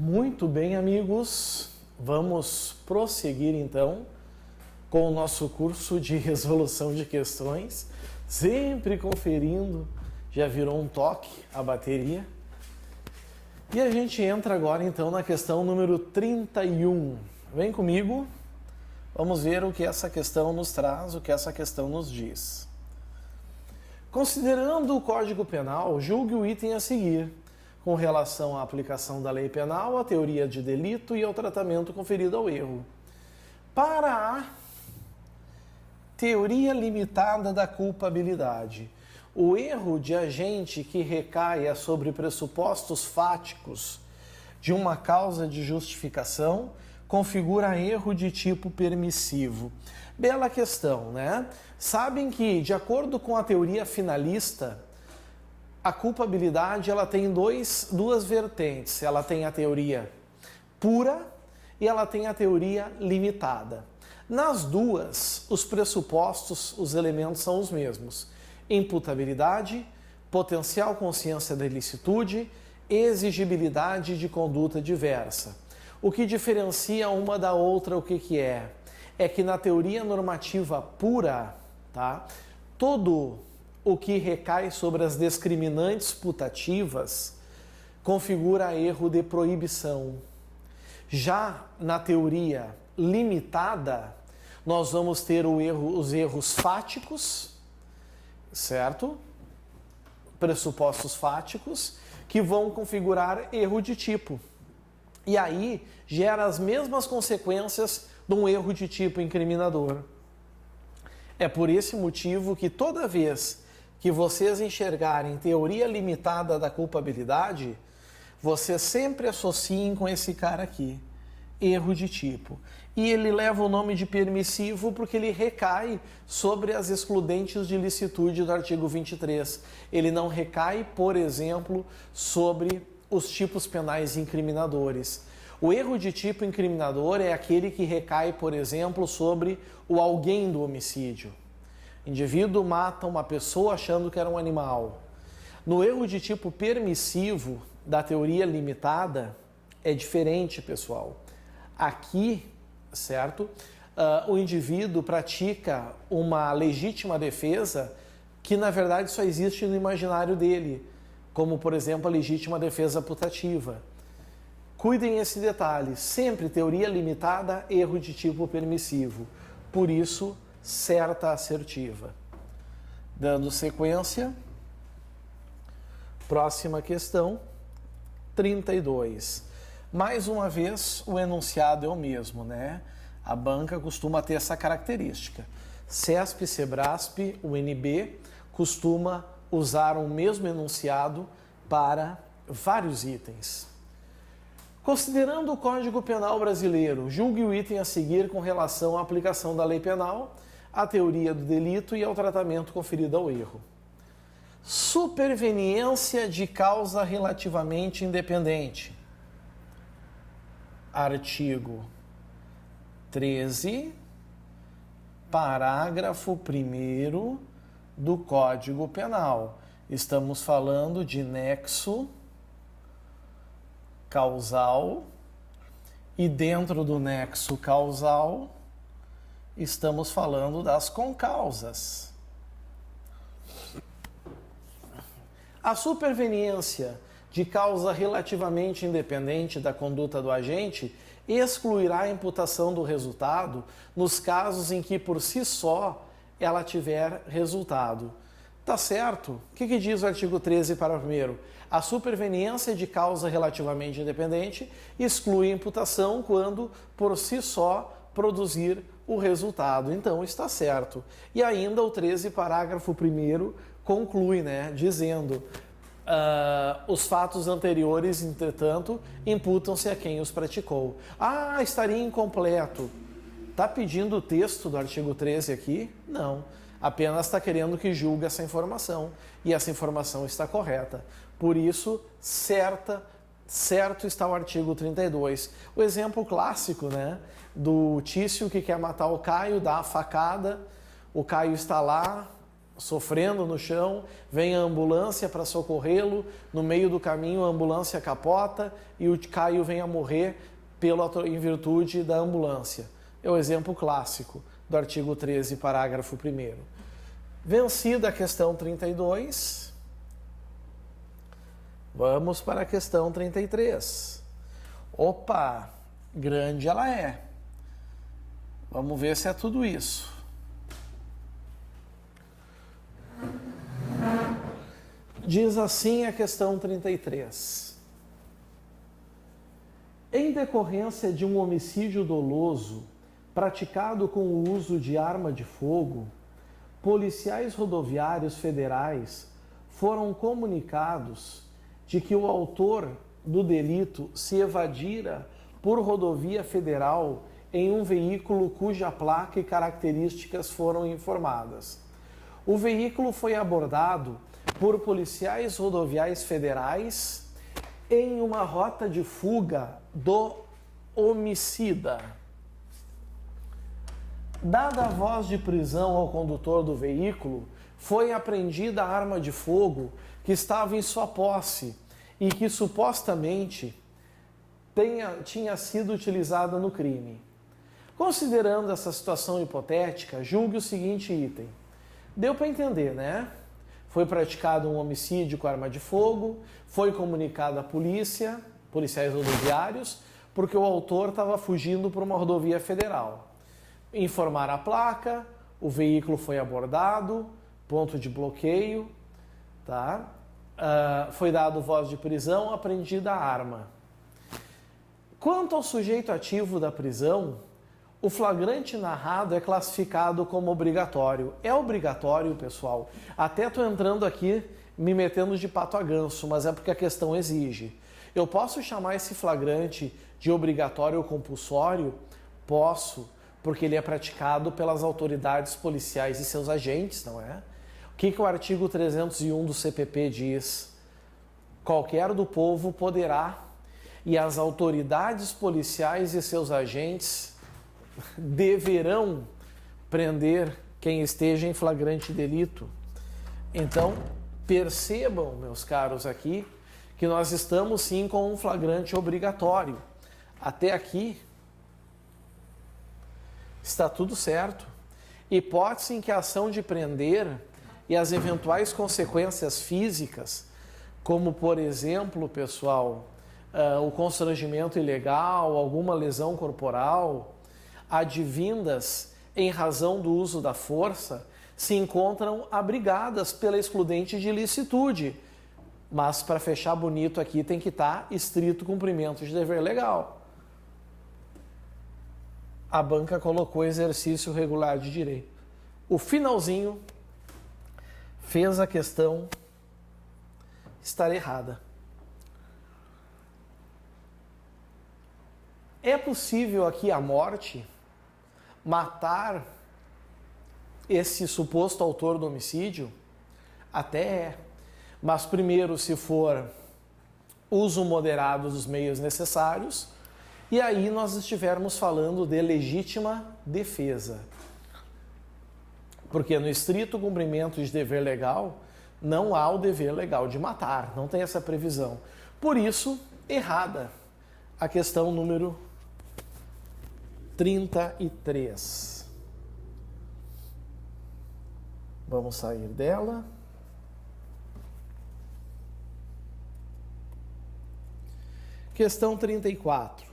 Muito bem, amigos, vamos prosseguir então com o nosso curso de resolução de questões, sempre conferindo, já virou um toque a bateria. E a gente entra agora então na questão número 31. Vem comigo, vamos ver o que essa questão nos traz, o que essa questão nos diz. Considerando o Código Penal, julgue o item a seguir, com relação à aplicação da lei penal, à teoria de delito e ao tratamento conferido ao erro. Para a teoria limitada da culpabilidade, o erro de agente que recaia sobre pressupostos fáticos de uma causa de justificação configura erro de tipo permissivo. Bela questão, né? Sabem que, de acordo com a teoria finalista, a culpabilidade ela tem duas vertentes. Ela tem a teoria pura e ela tem a teoria limitada. Nas duas, os pressupostos, os elementos são os mesmos. Imputabilidade, potencial consciência da ilicitude, exigibilidade de conduta diversa. O que diferencia uma da outra, o que é? É que na teoria normativa pura, tá? Todo o que recai sobre as discriminantes putativas configura erro de proibição. Já na teoria limitada, nós vamos ter os erros fáticos, certo? Pressupostos fáticos, que vão configurar erro de tipo. E aí gera as mesmas consequências de um erro de tipo incriminador. É por esse motivo que toda vez que vocês enxergarem teoria limitada da culpabilidade, vocês sempre associem com esse cara aqui, erro de tipo. E ele leva o nome de permissivo porque ele recai sobre as excludentes de licitude do artigo 23. Ele não recai, por exemplo, sobre os tipos penais incriminadores. O erro de tipo incriminador é aquele que recai, por exemplo, sobre o alguém do homicídio. Indivíduo mata uma pessoa achando que era um animal. No erro de tipo permissivo da teoria limitada, é diferente, pessoal. Aqui, certo? O indivíduo pratica uma legítima defesa que, na verdade, só existe no imaginário dele, como, por exemplo, a legítima defesa putativa. Cuidem esse detalhe. Sempre teoria limitada, erro de tipo permissivo. Por isso, certa assertiva. Dando sequência, próxima questão, 32. Mais uma vez, o enunciado é o mesmo, né? A banca costuma ter essa característica. CESP, SEBRASP, UNB costuma usar o mesmo enunciado para vários itens. Considerando o Código Penal brasileiro, julgue o item a seguir com relação à aplicação da lei penal, à teoria do delito e ao tratamento conferido ao erro. Superveniência de causa relativamente independente. Artigo 13, parágrafo 1º do Código Penal. Estamos falando de nexo causal e dentro do nexo causal estamos falando das concausas. A superveniência de causa relativamente independente da conduta do agente excluirá a imputação do resultado nos casos em que por si só ela tiver resultado. Tá certo? O que diz o artigo 13, parágrafo 1º? A superveniência de causa relativamente independente exclui a imputação quando por si só produzir o resultado. Então está certo. E ainda o 13, parágrafo 1º conclui, né, dizendo: os fatos anteriores, entretanto, imputam-se a quem os praticou. Estaria incompleto. Está pedindo o texto do artigo 13 aqui? Não. Apenas está querendo que julgue essa informação. E essa informação está correta. Por isso, certo está o artigo 32. O exemplo clássico, né, do Tício que quer matar o Caio, dá a facada, o Caio está lá, sofrendo no chão, vem a ambulância para socorrê-lo, no meio do caminho a ambulância capota e o Caio vem a morrer em virtude da ambulância. É o exemplo clássico do artigo 13, parágrafo 1º. Vencida a questão 32, vamos para a questão 33. Opa, grande ela é. Vamos ver se é tudo isso. Diz assim a questão 33. Em decorrência de um homicídio doloso praticado com o uso de arma de fogo, policiais rodoviários federais foram comunicados de que o autor do delito se evadira por rodovia federal em um veículo cuja placa e características foram informadas. O veículo foi abordado por policiais rodoviários federais em uma rota de fuga do homicida. Dada a voz de prisão ao condutor do veículo, foi apreendida a arma de fogo que estava em sua posse e que supostamente tinha sido utilizada no crime. Considerando essa situação hipotética, julgue o seguinte item. Deu para entender, né? Foi praticado um homicídio com arma de fogo, foi comunicado à polícia, policiais rodoviários, porque o autor estava fugindo por uma rodovia federal. Informaram a placa, o veículo foi abordado, ponto de bloqueio, tá? Foi dado voz de prisão, apreendida a arma. Quanto ao sujeito ativo da prisão, o flagrante narrado é classificado como obrigatório. É obrigatório, pessoal. Até estou entrando aqui, me metendo de pato a ganso, mas é porque a questão exige. Eu posso chamar esse flagrante de obrigatório ou compulsório? Posso, porque ele é praticado pelas autoridades policiais e seus agentes, não é? O que o artigo 301 do CPP diz? Qualquer do povo poderá, e as autoridades policiais e seus agentes deverão prender quem esteja em flagrante delito. Então, percebam, meus caros, aqui, que nós estamos sim com um flagrante obrigatório. Até aqui está tudo certo. Hipótese em que a ação de prender e as eventuais consequências físicas, como por exemplo, pessoal, o constrangimento ilegal, alguma lesão corporal, advindas em razão do uso da força, se encontram abrigadas pela excludente de ilicitude. Mas para fechar bonito aqui tem que estar estrito cumprimento de dever legal. A banca colocou exercício regular de direito. O finalzinho fez a questão estar errada. É possível aqui a morte matar esse suposto autor do homicídio? Até é. Mas primeiro, se for uso moderado dos meios necessários, e aí nós estivermos falando de legítima defesa. Porque no estrito cumprimento de dever legal, não há o dever legal de matar, não tem essa previsão. Por isso, errada a questão número 33. Vamos sair dela. Questão 34.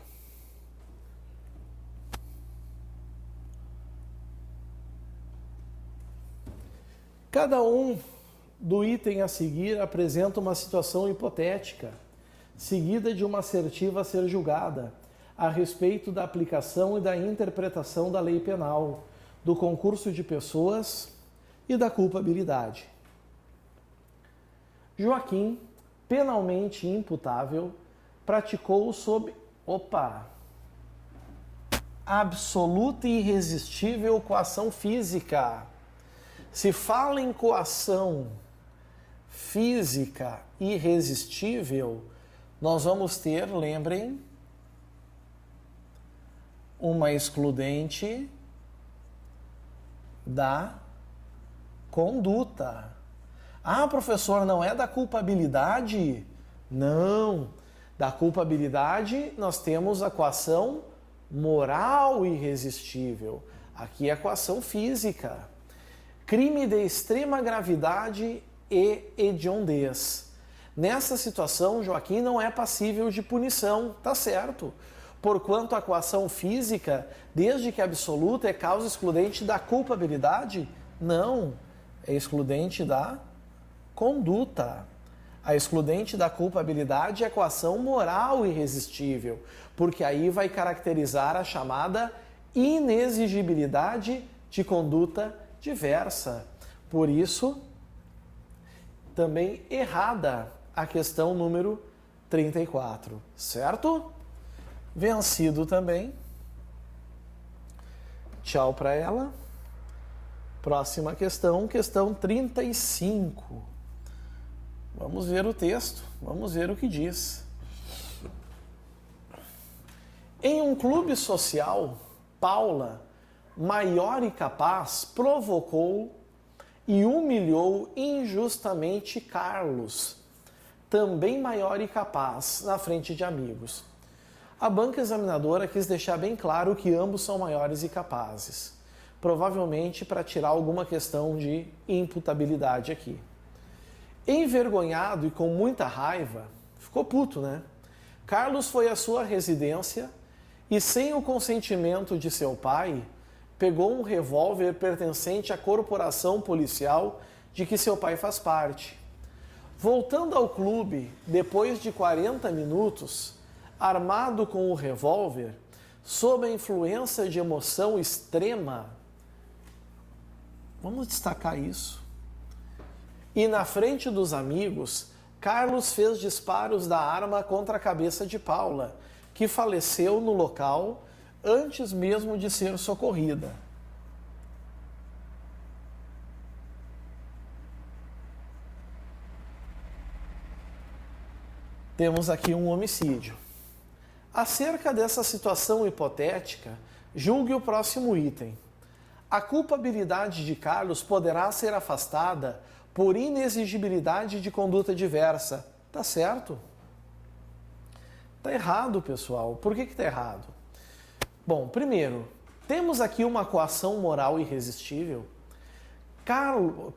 Cada um do item a seguir apresenta uma situação hipotética, seguida de uma assertiva a ser julgada, a respeito da aplicação e da interpretação da lei penal, do concurso de pessoas e da culpabilidade. Joaquim, penalmente imputável, praticou sob absoluta e irresistível coação física. Se fala em coação física irresistível, nós vamos ter, lembrem, uma excludente da conduta. Ah, professor, não é da culpabilidade? Não. Da culpabilidade nós temos a coação moral irresistível. Aqui é a coação física. Crime de extrema gravidade e hediondez. Nessa situação, Joaquim não é passível de punição, tá certo? Porquanto a coação física, desde que absoluta, é causa excludente da culpabilidade? Não, é excludente da conduta. A excludente da culpabilidade é a coação moral irresistível, porque aí vai caracterizar a chamada inexigibilidade de conduta diversa. Por isso, também errada a questão número 34, certo? Vencido também. Tchau para ela. Próxima questão, questão 35. Vamos ver o texto, vamos ver o que diz. Em um clube social, Paula, maior e capaz, provocou e humilhou injustamente Carlos, também maior e capaz, na frente de amigos. A banca examinadora quis deixar bem claro que ambos são maiores e capazes, provavelmente para tirar alguma questão de imputabilidade aqui. Envergonhado e com muita raiva, ficou puto, né? Carlos foi à sua residência e, sem o consentimento de seu pai, pegou um revólver pertencente à corporação policial de que seu pai faz parte. Voltando ao clube, depois de 40 minutos, armado com o revólver, sob a influência de emoção extrema, vamos destacar isso. E na frente dos amigos, Carlos fez disparos da arma contra a cabeça de Paula, que faleceu no local antes mesmo de ser socorrida. Temos aqui um homicídio. Acerca dessa situação hipotética, julgue o próximo item. A culpabilidade de Carlos poderá ser afastada por inexigibilidade de conduta diversa. Tá certo? Tá errado, pessoal. Por que tá errado? Bom, primeiro, temos aqui uma coação moral irresistível.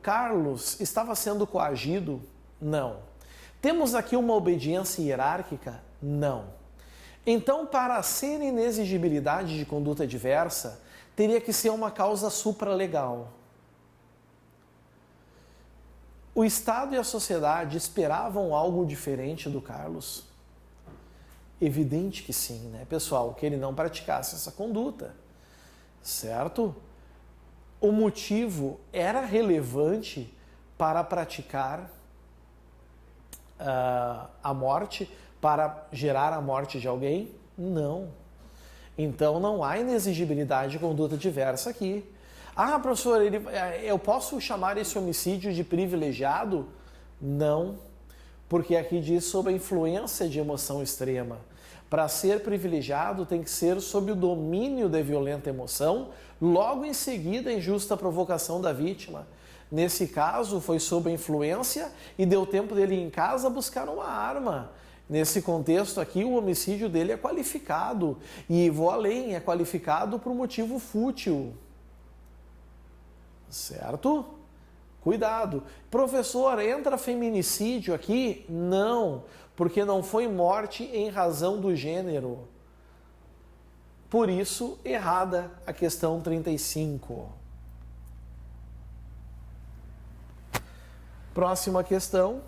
Carlos estava sendo coagido? Não. Temos aqui uma obediência hierárquica? Não. Então, para ser inexigibilidade de conduta diversa, teria que ser uma causa supralegal. O Estado e a sociedade esperavam algo diferente do Carlos? Evidente que sim, né, pessoal? Que ele não praticasse essa conduta, certo? O motivo era relevante para praticar a morte, para gerar a morte de alguém? Não. Então não há inexigibilidade de conduta diversa aqui. Ah, professor, eu posso chamar esse homicídio de privilegiado? Não, porque aqui diz sob a influência de emoção extrema. Para ser privilegiado tem que ser sob o domínio da violenta emoção, logo em seguida a injusta provocação da vítima. Nesse caso foi sob a influência e deu tempo dele ir em casa buscar uma arma. Nesse contexto aqui, o homicídio dele é qualificado. E vou além, é qualificado por motivo fútil. Certo? Cuidado. Professor, entra feminicídio aqui? Não, porque não foi morte em razão do gênero. Por isso, errada a questão 35. Próxima questão,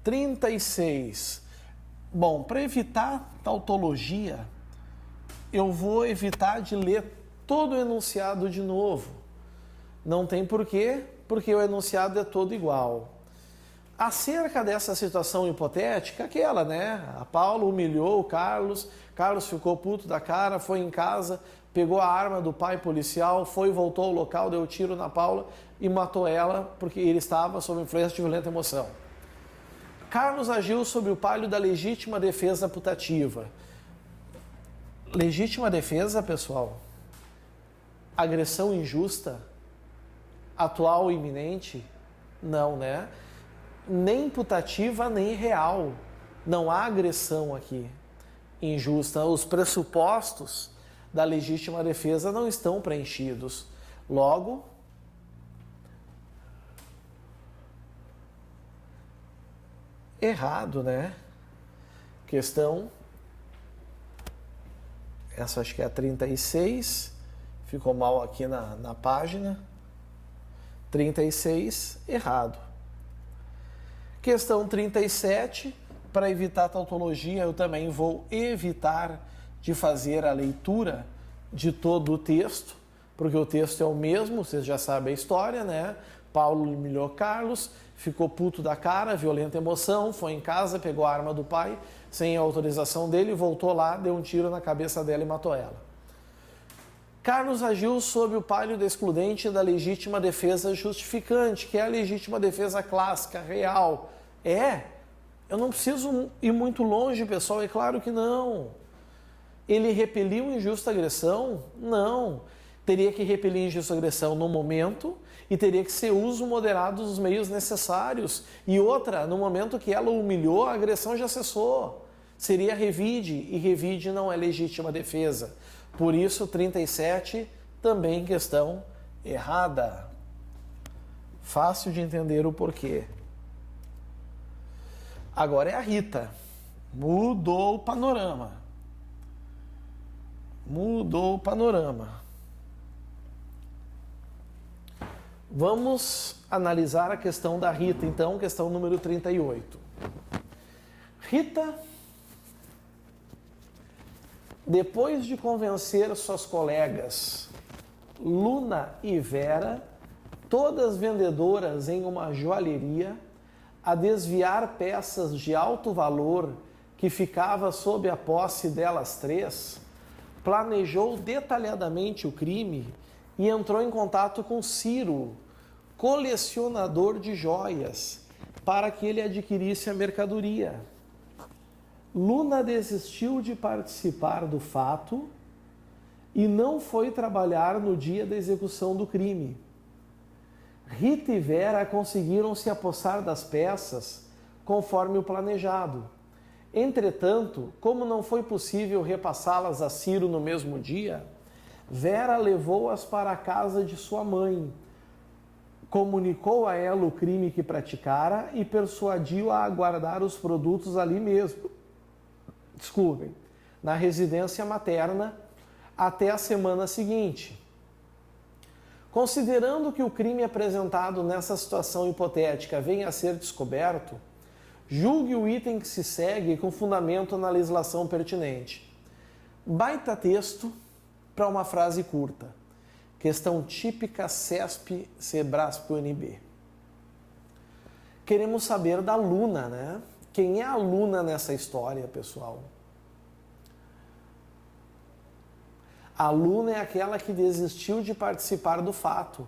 36. Bom, para evitar tautologia, eu vou evitar de ler todo o enunciado de novo. Não tem porquê, porque o enunciado é todo igual. Acerca dessa situação hipotética, aquela, né? A Paula humilhou o Carlos ficou puto da cara, foi em casa, pegou a arma do pai policial, voltou ao local, deu tiro na Paula e matou ela porque ele estava sob influência de violenta emoção. Carlos agiu sob o palio da legítima defesa putativa. Legítima defesa, pessoal, agressão injusta, atual e iminente? Não, né? Nem imputativa, nem real. Não há agressão aqui injusta. Os pressupostos da legítima defesa não estão preenchidos. Logo, errado, né? Questão, essa acho que é a 36, ficou mal aqui na página. 36, errado. Questão 37, para evitar tautologia, eu também vou evitar de fazer a leitura de todo o texto, porque o texto é o mesmo, vocês já sabem a história, né? Paulo humilhou Carlos, ficou puto da cara, violenta emoção, foi em casa, pegou a arma do pai, sem a autorização dele, voltou lá, deu um tiro na cabeça dela e matou ela. Carlos agiu sob o pálio da excludente da legítima defesa justificante, que é a legítima defesa clássica, real. Eu não preciso ir muito longe, pessoal, é claro que não. Ele repeliu injusta agressão? Não. Teria que repelir injusta agressão no momento e teria que ser uso moderado dos meios necessários. E outra, no momento que ela o humilhou, a agressão já cessou. Seria revide, e revide não é legítima defesa. Por isso, 37, também questão errada. Fácil de entender o porquê. Agora é a Rita. Mudou o panorama. Mudou o panorama. Vamos analisar a questão da Rita, então, questão número 38. Rita, depois de convencer suas colegas Luna e Vera, todas vendedoras em uma joalheria, a desviar peças de alto valor que ficava sob a posse delas três, planejou detalhadamente o crime e entrou em contato com Ciro, colecionador de joias, para que ele adquirisse a mercadoria. Luna desistiu de participar do fato e não foi trabalhar no dia da execução do crime. Rita e Vera conseguiram se apossar das peças conforme o planejado. Entretanto, como não foi possível repassá-las a Ciro no mesmo dia, Vera levou-as para a casa de sua mãe, comunicou a ela o crime que praticara e persuadiu-a a guardar os produtos ali mesmo. Na residência materna, até a semana seguinte. Considerando que o crime apresentado nessa situação hipotética venha a ser descoberto, julgue o item que se segue com fundamento na legislação pertinente. Baita texto para uma frase curta. Questão típica CESP, Sebrasp, UNB. Queremos saber da Luna, né? Quem é a Luna nessa história, pessoal? A Luna é aquela que desistiu de participar do fato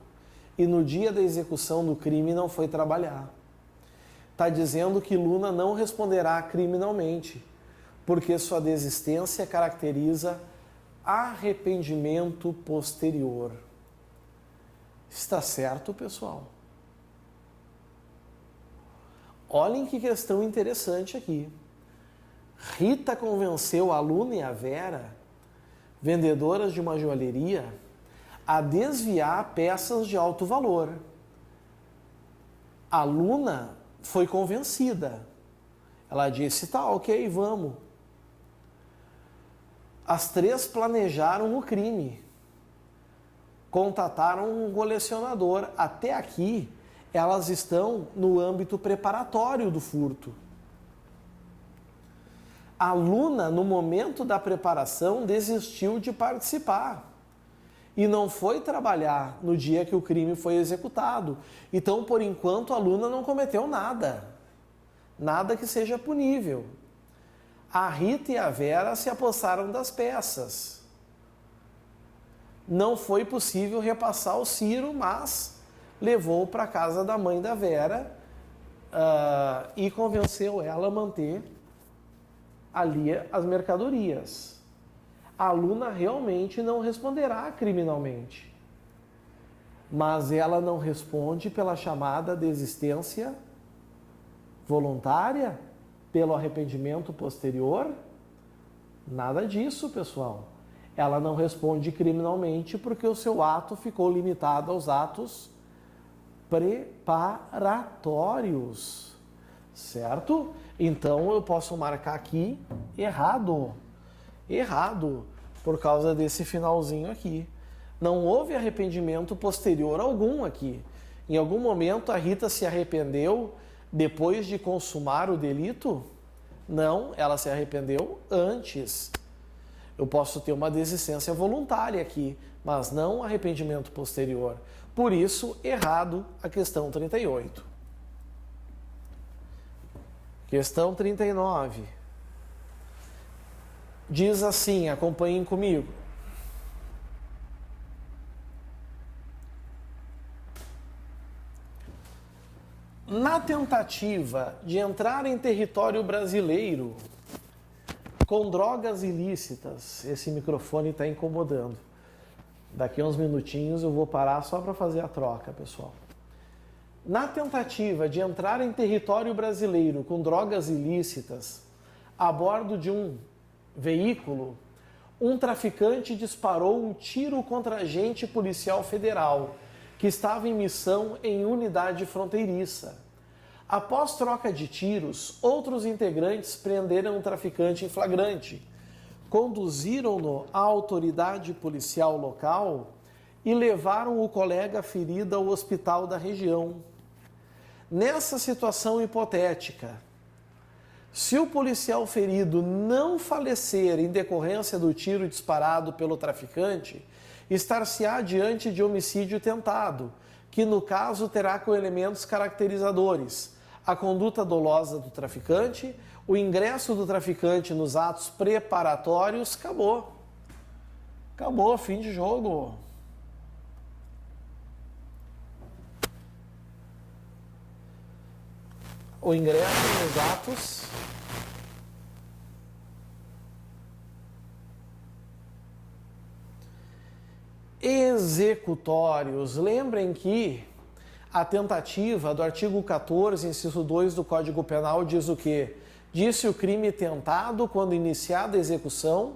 e no dia da execução do crime não foi trabalhar. Está dizendo que Luna não responderá criminalmente, porque sua desistência caracteriza arrependimento posterior. Está certo, pessoal? Olhem que questão interessante aqui. Rita convenceu a Luna e a Vera, vendedoras de uma joalheria, a desviar peças de alto valor. A Luna foi convencida. Ela disse, tá, ok, vamos. As três planejaram o crime. Contataram um colecionador. Até aqui, elas estão no âmbito preparatório do furto. A Luna, no momento da preparação, desistiu de participar e não foi trabalhar no dia que o crime foi executado. Então, por enquanto, a Luna não cometeu nada. Nada que seja punível. A Rita e a Vera se apossaram das peças. Não foi possível repassar o Ciro, mas levou para a casa da mãe da Vera e convenceu ela a manter ali as mercadorias. A Luna realmente não responderá criminalmente. mas ela não responde pela chamada desistência voluntária, pelo arrependimento posterior. Nada disso, pessoal. Ela não responde criminalmente porque o seu ato ficou limitado aos atos preparatórios, certo? Então eu posso marcar aqui errado, por causa desse finalzinho aqui. Não houve arrependimento posterior algum aqui. Em algum momento a Rita se arrependeu depois de consumar o delito? Não, ela se arrependeu antes. Eu posso ter uma desistência voluntária aqui, mas não arrependimento posterior. Por isso, errado a questão 38. Questão 39. Diz assim, acompanhem comigo. Na tentativa de entrar em território brasileiro com drogas ilícitas, esse microfone está incomodando. Daqui a uns minutinhos eu vou parar só para fazer a troca, pessoal. Na tentativa de entrar em território brasileiro com drogas ilícitas, a bordo de um veículo, um traficante disparou um tiro contra agente policial federal que estava em missão em unidade fronteiriça. Após troca de tiros, outros integrantes prenderam o traficante em flagrante, conduziram-no à autoridade policial local e levaram o colega ferido ao hospital da região. Nessa situação hipotética, se o policial ferido não falecer em decorrência do tiro disparado pelo traficante, estar-se-á diante de homicídio tentado, que no caso terá como elementos caracterizadores a conduta dolosa do traficante, o ingresso do traficante nos atos preparatórios. Acabou. Acabou, fim de jogo. O ingresso nos atos executórios. Lembrem que a tentativa do artigo 14, inciso 2 do Código Penal diz o quê? Diz-se o crime tentado quando iniciada a execução,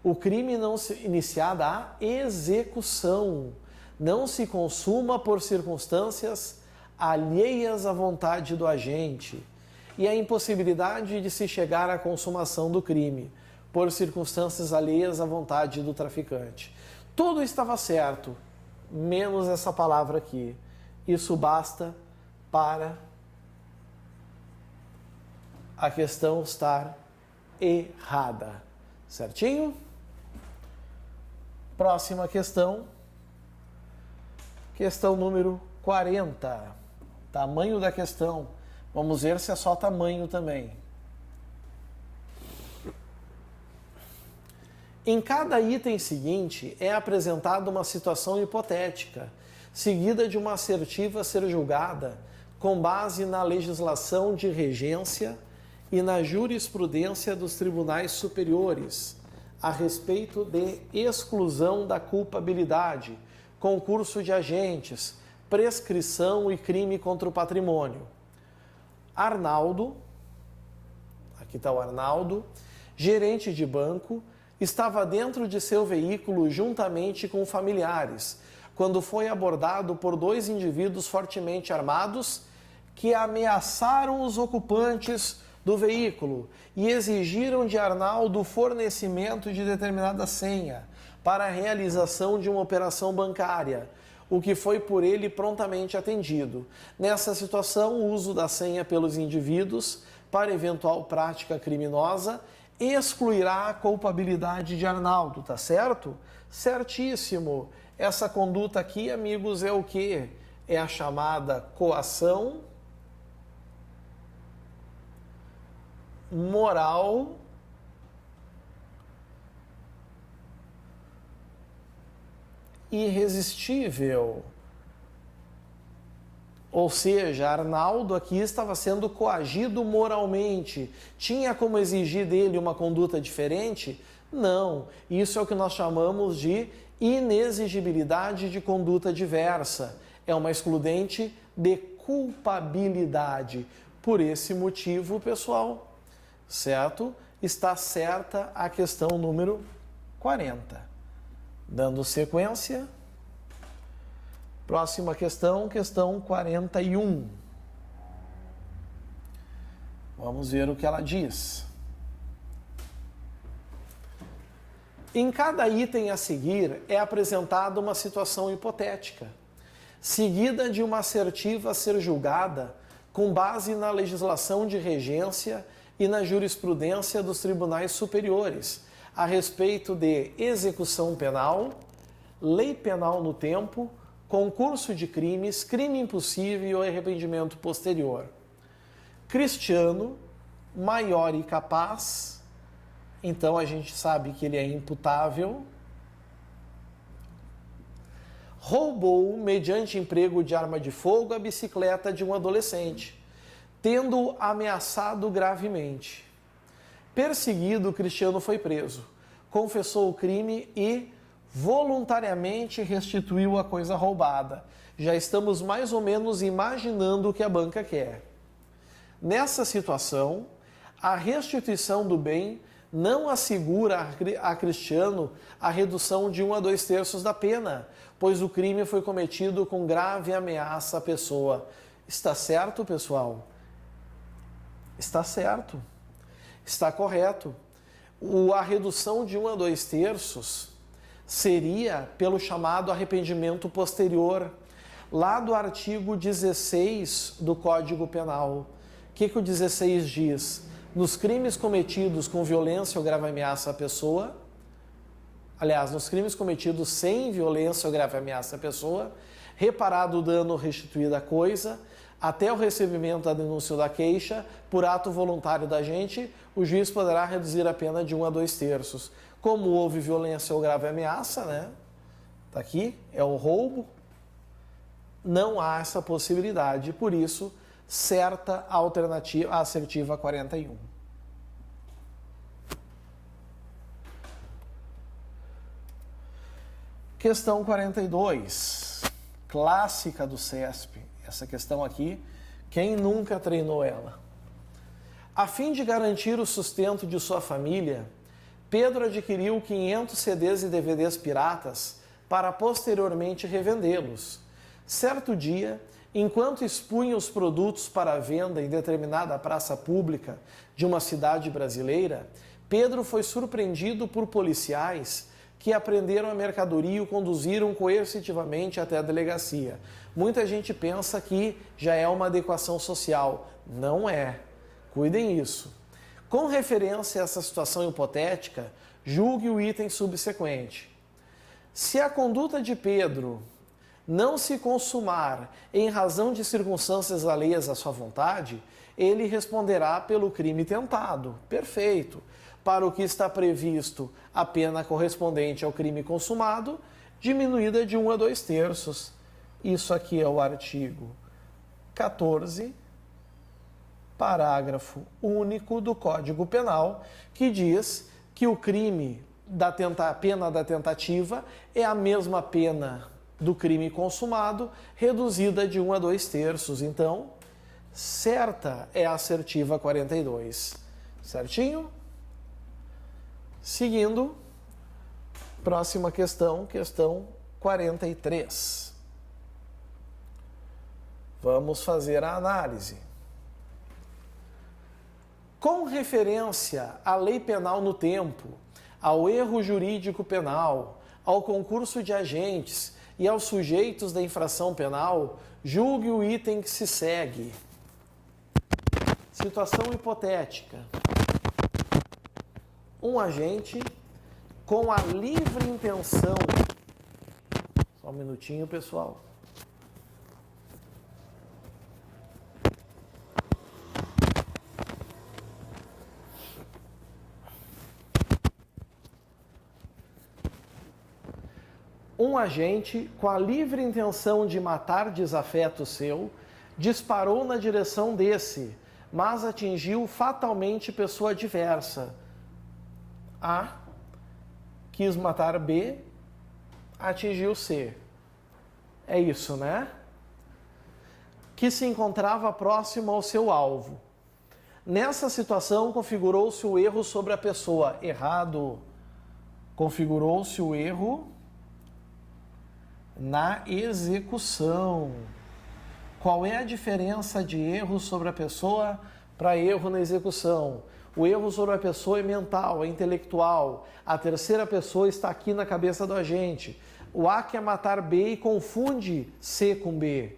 o crime não se iniciada a execução, não se consuma por circunstâncias alheias à vontade do agente, e a impossibilidade de se chegar à consumação do crime por circunstâncias alheias à vontade do traficante. Tudo estava certo, menos essa palavra aqui. Isso basta para a questão estar errada. Certinho? Próxima questão. Questão número 40. Tamanho da questão. Vamos ver se é só tamanho também. Em cada item seguinte é apresentada uma situação hipotética, seguida de uma assertiva a ser julgada com base na legislação de regência e na jurisprudência dos tribunais superiores a respeito de exclusão da culpabilidade, concurso de agentes, prescrição e crime contra o patrimônio. Arnaldo, aqui está o Arnaldo, gerente de banco, estava dentro de seu veículo juntamente com familiares, quando foi abordado por dois indivíduos fortemente armados que ameaçaram os ocupantes do veículo e exigiram de Arnaldo o fornecimento de determinada senha para a realização de uma operação bancária, o que foi por ele prontamente atendido. Nessa situação, o uso da senha pelos indivíduos para eventual prática criminosa excluirá a culpabilidade de Arnaldo, tá certo? Certíssimo. Essa conduta aqui, amigos, é o quê? É a chamada coação moral irresistível. Ou seja, Arnaldo aqui estava sendo coagido moralmente. Tinha como exigir dele uma conduta diferente? Não. Isso é o que nós chamamos de inexigibilidade de conduta diversa. É uma excludente de culpabilidade. Por esse motivo, pessoal, certo? Está certa a questão número 40. Dando sequência, próxima questão, questão 41. Vamos ver o que ela diz. Em cada item a seguir é apresentada uma situação hipotética, seguida de uma assertiva a ser julgada com base na legislação de regência e na jurisprudência dos tribunais superiores a respeito de execução penal, lei penal no tempo, concurso de crimes, crime impossível e arrependimento posterior. Cristiano, maior e capaz, então a gente sabe que ele é imputável, roubou, mediante emprego de arma de fogo, a bicicleta de um adolescente, tendo-o ameaçado gravemente. Perseguido, Cristiano foi preso, confessou o crime e voluntariamente restituiu a coisa roubada. Já estamos mais ou menos imaginando o que a banca quer. Nessa situação, a restituição do bem não assegura a Cristiano a redução de 1 a 2/3 da pena, pois o crime foi cometido com grave ameaça à pessoa. Está certo, pessoal? Está certo. Está correto. A redução de 1 a 2/3 seria pelo chamado arrependimento posterior, lá do artigo 16 do Código Penal. O que o 16 diz? Nos crimes cometidos com violência ou grave ameaça à pessoa, aliás, nos crimes cometidos sem violência ou grave ameaça à pessoa, reparado o dano ou restituída a coisa, até o recebimento da denúncia ou da queixa, por ato voluntário da agente, o juiz poderá reduzir a pena de 1 a 2/3. Como houve violência ou grave ameaça, né? Tá aqui, é o roubo, não há essa possibilidade, por isso, certa a alternativa assertiva 41. Questão 42, clássica do CESP. Essa questão aqui, quem nunca treinou ela? A fim de garantir o sustento de sua família, Pedro adquiriu 500 CDs e DVDs piratas para posteriormente revendê-los. Certo dia, enquanto expunha os produtos para venda em determinada praça pública de uma cidade brasileira, Pedro foi surpreendido por policiais que apreenderam a mercadoria e o conduziram coercitivamente até a delegacia. Muita gente pensa que já é uma adequação social. Não é. Cuidem isso. Com referência a essa situação hipotética, julgue o item subsequente. Se a conduta de Pedro não se consumar em razão de circunstâncias alheias à sua vontade, ele responderá pelo crime tentado. Perfeito. Para o que está previsto a pena correspondente ao crime consumado, diminuída de 1 a 2/3. Isso aqui é o artigo 14, parágrafo único do Código Penal, que diz que o crime a pena da tentativa é a mesma pena do crime consumado, reduzida de 1 a 2/3. Então, certa é a assertiva 42. Certinho? Seguindo, próxima questão, questão 43. Vamos fazer a análise. Com referência à lei penal no tempo, ao erro jurídico penal, ao concurso de agentes e aos sujeitos da infração penal, julgue o item que se segue. Situação hipotética. Um agente com a livre intenção... Só um minutinho, pessoal. Um agente, com a livre intenção de matar desafeto seu, disparou na direção desse, mas atingiu fatalmente pessoa adversa. A quis matar B, atingiu C. É isso, né? Que se encontrava próximo ao seu alvo. Nessa situação, configurou-se o erro sobre a pessoa. Errado. Configurou-se o erro na execução. Qual é a diferença de erro sobre a pessoa para erro na execução? O erro sobre a pessoa é mental, é intelectual. A terceira pessoa está aqui na cabeça do agente. O A quer matar B e confunde C com B.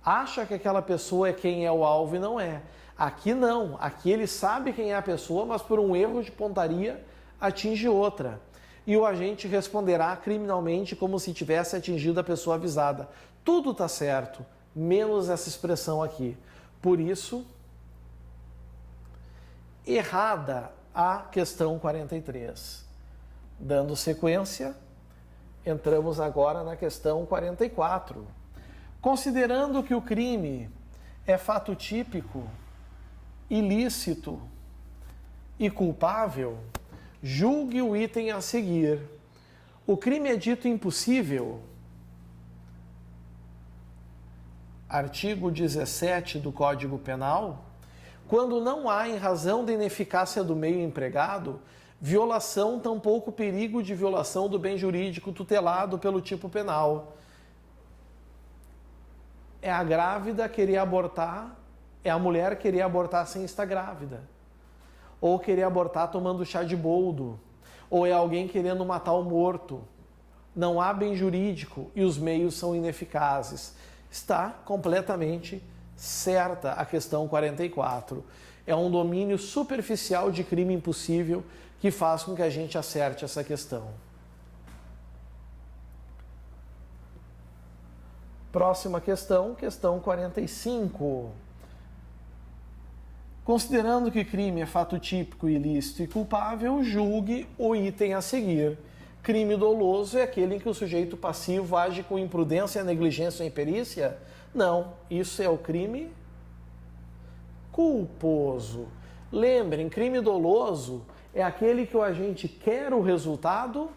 Acha que aquela pessoa é quem é o alvo e não é. Aqui não. Aqui ele sabe quem é a pessoa, mas por um erro de pontaria atinge outra. E o agente responderá criminalmente como se tivesse atingido a pessoa avisada. Tudo está certo, menos essa expressão aqui. Por isso, errada a questão 43. Dando sequência, entramos agora na questão 44. Considerando que o crime é fato típico, ilícito e culpável, julgue o item a seguir. O crime é dito impossível. Artigo 17 do Código Penal. Quando não há, em razão da ineficácia do meio empregado, violação, tampouco perigo de violação do bem jurídico tutelado pelo tipo penal. É a grávida querer abortar, é a mulher querer abortar sem estar grávida. Ou querer abortar tomando chá de boldo. Ou é alguém querendo matar o morto. Não há bem jurídico e os meios são ineficazes. Está completamente certa a questão 44. É um domínio superficial de crime impossível que faz com que a gente acerte essa questão. Próxima questão, questão 45. Considerando que crime é fato típico, ilícito e culpável, julgue o item a seguir. Crime doloso é aquele em que o sujeito passivo age com imprudência, negligência ou imperícia? Não, isso é o crime culposo. Lembrem, crime doloso é aquele que o agente quer o resultado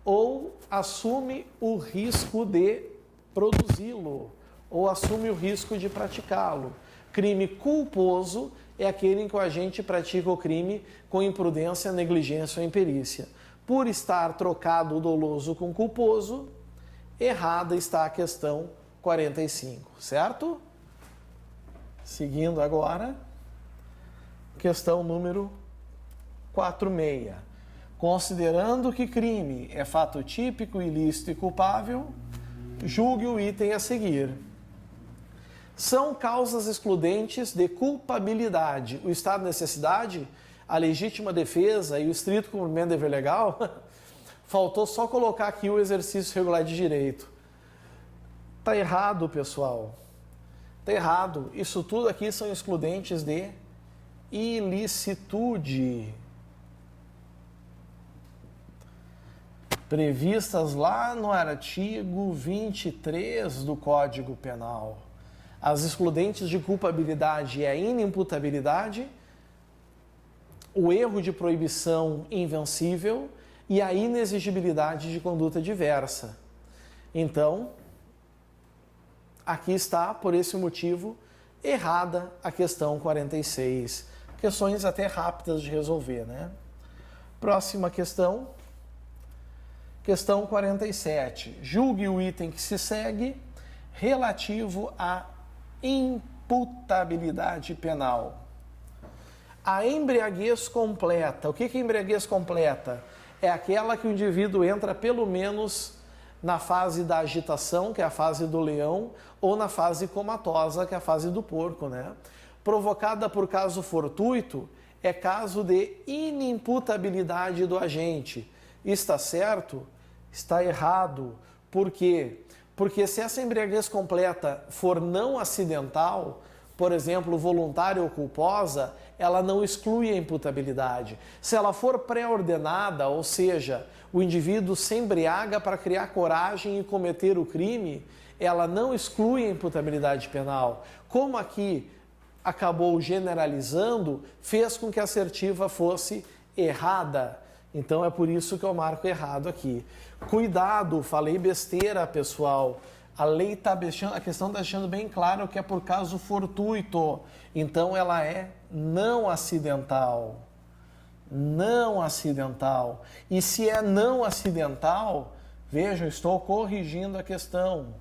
ou assume o risco de produzi-lo, ou assume o risco de praticá-lo. Crime culposo é aquele em que o agente pratica o crime com imprudência, negligência ou imperícia. Por estar trocado o doloso com culposo, errada está a questão 45, certo? Seguindo agora, questão número 46. Considerando que crime é fato típico, ilícito e culpável, julgue o item a seguir. São causas excludentes de culpabilidade o estado de necessidade, a legítima defesa e o estrito cumprimento do dever legal? Faltou só colocar aqui o exercício regular de direito. Tá errado, pessoal. Tá errado. Isso tudo aqui são excludentes de ilicitude, previstas lá no artigo 23 do Código Penal. As excludentes de culpabilidade é a inimputabilidade, o erro de proibição invencível e a inexigibilidade de conduta diversa. Então, aqui está, por esse motivo, errada a questão 46. Questões até rápidas de resolver, né? Próxima questão. Questão 47. Julgue o item que se segue relativo à imputabilidade penal. A embriaguez completa. O que é embriaguez completa? É aquela que o indivíduo entra pelo menos na fase da agitação, que é a fase do leão, ou na fase comatosa, que é a fase do porco, né? Provocada por caso fortuito, é caso de inimputabilidade do agente. Está certo? Está errado. Por quê? Porque se essa embriaguez completa for não acidental, por exemplo, voluntária ou culposa, ela não exclui a imputabilidade. Se ela for pré-ordenada, ou seja, o indivíduo se embriaga para criar coragem e cometer o crime, ela não exclui a imputabilidade penal. Como aqui acabou generalizando, fez com que a assertiva fosse errada. Então é por isso que eu marco errado aqui. Cuidado, falei besteira, pessoal. A lei está deixando, a questão está deixando bem claro que é por caso fortuito. Então ela é não acidental. Não acidental. E se é não acidental, vejam, estou corrigindo a questão.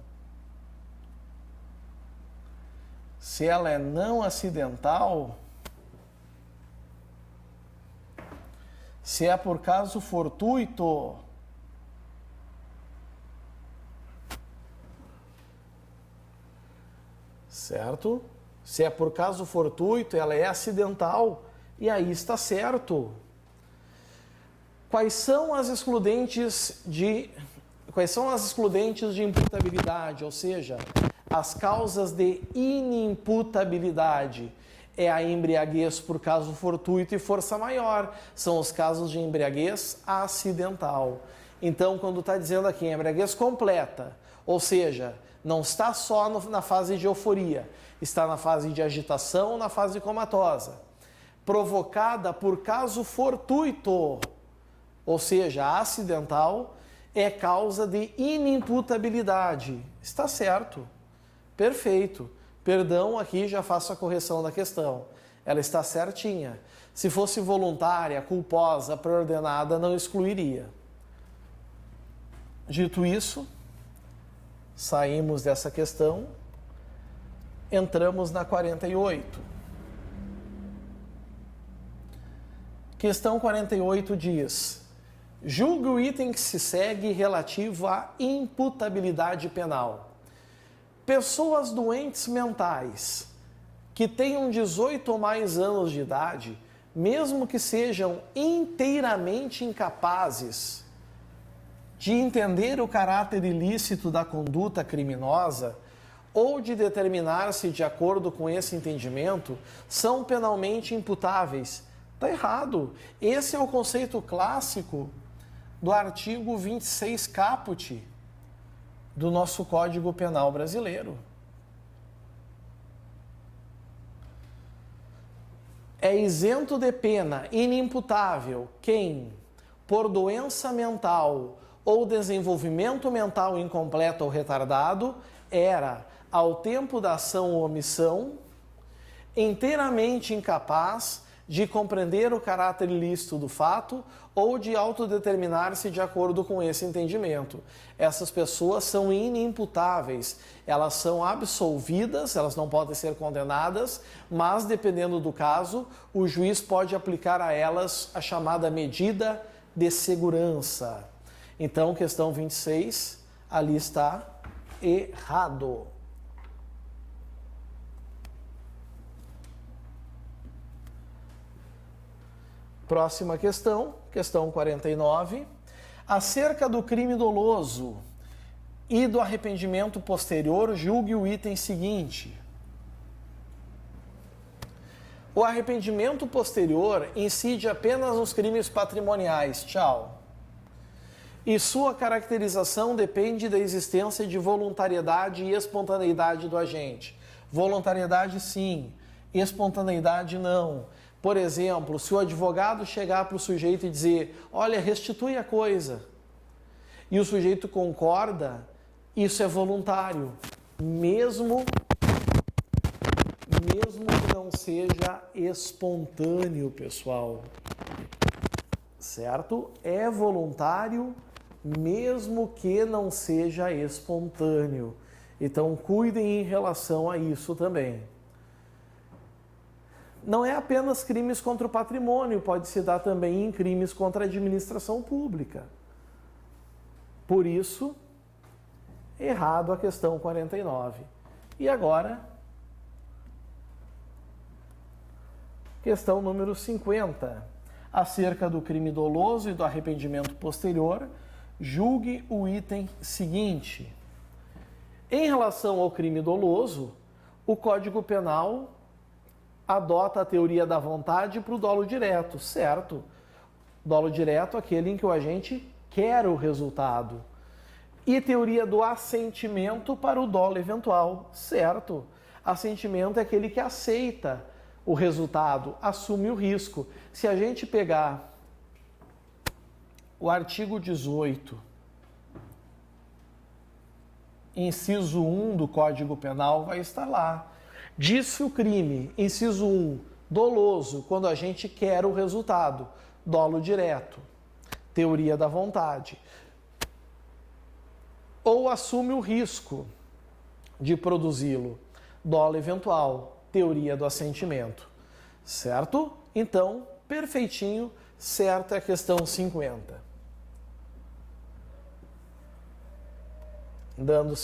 Se ela é não acidental, se é por caso fortuito, certo? Se é por caso fortuito, ela é acidental, e aí está certo. Quais são as excludentes de imputabilidade, ou seja, as causas de inimputabilidade? É a embriaguez por caso fortuito e força maior. São os casos de embriaguez acidental. Então, quando está dizendo aqui embriaguez completa, ou seja, não está só na fase de euforia, está na fase de agitação, na fase comatosa, provocada por caso fortuito, ou seja, acidental, é causa de inimputabilidade. Está certo. Perfeito. Perdão, aqui já faço a correção da questão. Ela está certinha. Se fosse voluntária, culposa, preordenada, não excluiria. Dito isso, saímos dessa questão, entramos na 48. Questão 48 diz: julgue o item que se segue relativo à imputabilidade penal. Pessoas doentes mentais que tenham 18 ou mais anos de idade, mesmo que sejam inteiramente incapazes de entender o caráter ilícito da conduta criminosa ou de determinar-se de acordo com esse entendimento, são penalmente imputáveis. Está errado. Esse é o conceito clássico do artigo 26 caput do nosso Código Penal brasileiro. É isento de pena inimputável quem, por doença mental ou desenvolvimento mental incompleto ou retardado, era, ao tempo da ação ou omissão, inteiramente incapaz de compreender o caráter ilícito do fato ou de autodeterminar-se de acordo com esse entendimento. Essas pessoas são inimputáveis, elas são absolvidas, elas não podem ser condenadas, mas, dependendo do caso, o juiz pode aplicar a elas a chamada medida de segurança. Então, questão 26, ali está errado. Próxima questão, questão 49. Acerca do crime doloso e do arrependimento posterior, julgue o item seguinte. O arrependimento posterior incide apenas nos crimes patrimoniais. Tchau. E sua caracterização depende da existência de voluntariedade e espontaneidade do agente. Voluntariedade, sim. Espontaneidade, não. Por exemplo, se o advogado chegar para o sujeito e dizer: olha, restitui a coisa, e o sujeito concorda, isso é voluntário, mesmo que não seja espontâneo, pessoal. Certo? É voluntário, mesmo que não seja espontâneo. Então, cuidem em relação a isso também. Não é apenas crimes contra o patrimônio, pode se dar também em crimes contra a administração pública. Por isso, errado a questão 49. E agora, questão número 50. Acerca do crime doloso e do arrependimento posterior, julgue o item seguinte. Em relação ao crime doloso, o Código Penal adota a teoria da vontade para o dolo direto, certo? Dolo direto, aquele em que o agente quer o resultado. E teoria do assentimento para o dolo eventual, certo? Assentimento é aquele que aceita o resultado, assume o risco. Se a gente pegar o artigo 18, inciso 1 do Código Penal vai estar lá. Diz-se o crime, inciso 1, doloso, quando a gente quer o resultado, dolo direto, teoria da vontade. Ou assume o risco de produzi-lo, dolo eventual, teoria do assentimento. Certo? Então, perfeitinho, certa é a questão 50. Dando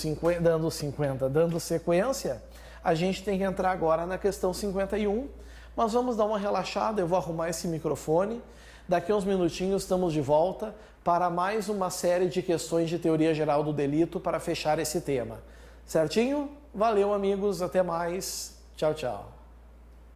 sequência, a gente tem que entrar agora na questão 51, mas vamos dar uma relaxada, eu vou arrumar esse microfone. Daqui a uns minutinhos estamos de volta para mais uma série de questões de teoria geral do delito para fechar esse tema. Certinho? Valeu, amigos, até mais. Tchau, tchau.